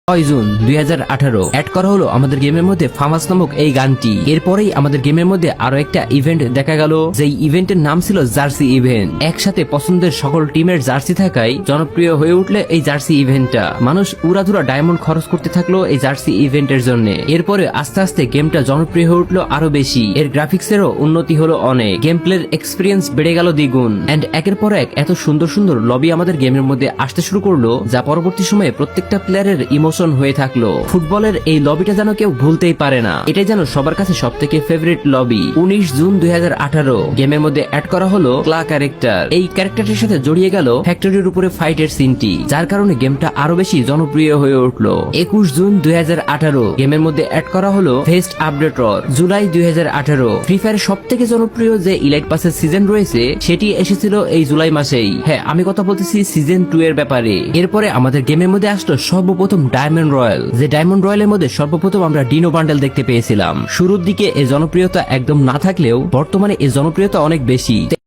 June 2018 add করা হলো আমাদের গেমের মধ্যে ফামাস নামক এই গানটি। এরপরেই আমাদের গেমের মধ্যে আরো একটা ইভেন্ট দেখা গেল, যেই ইভেন্টের নাম ছিল জার্সি ইভেন্ট। একসাথে পছন্দের সকল টিমের জার্সি থাকায় জনপ্রিয় হয়ে উঠলে এই জার্সি ইভেন্টটা। মানুষ উড়াধুরা ডায়মন্ড খরচ করতে থাকলো এই জার্সি ইভেন্টের জন্য। এরপরে আস্তে আস্তে গেমটা জনপ্রিয় হয়ে উঠলো আরো বেশি। এর গ্রাফিক্সেরও উন্নতি হলো অনেক, গেম প্লের এক্সপিরিয়েন্স বেড়ে গেল দ্বিগুণ। এন্ড একের পর এক এত সুন্দর সুন্দর লবি আমাদের গেমের মধ্যে আসতে শুরু করলো, যা পরবর্তী সময়ে প্রত্যেকটা প্লেয়ারের ইমোশন হয়ে থাকলো। ফুটবলের এই লবিটা যেন কেউ ভুলতেই পারে না, এটাই যেন সবার কাছে সব থেকে ফেভারিট লবি। 19 জুন 2018 গেমের মধ্যে অ্যাড করা হলো ক্লা ক্যারেক্টার। এই ক্যারেক্টারটির সাথে জড়িয়ে গেল ফ্যাক্টরির উপরে ফাইটের সিনটি, যার কারণে গেমটা আরো বেশি জনপ্রিয় হয়ে উঠলো। 21 জুন 2018 গেমের মধ্যে অ্যাড করা হলো ফেস্ট আপডেটর। জুলাই 2018 ফ্রি ফায়ার সব থেকে জনপ্রিয় যে ইলাইট পাসের সিজন রয়েছে সেটি এসেছিল এই জুলাই মাসেই। হ্যাঁ, আমি কথা বলতেছি সিজন 2 এর ব্যাপারে। এরপরে আমাদের গেমের মধ্যে আসলো সর্বপ্রথম ডায়মন্ড রয়্যাল, যে ডায়মন্ড রয়্যালের মধ্যে সর্বপ্রথম আমরা ডিনো বান্ডেল দেখতে পেয়েছিলাম। শুরুর দিকে এর জনপ্রিয়তা একদম না থাকলেও বর্তমানে এর জনপ্রিয়তা অনেক বেশি।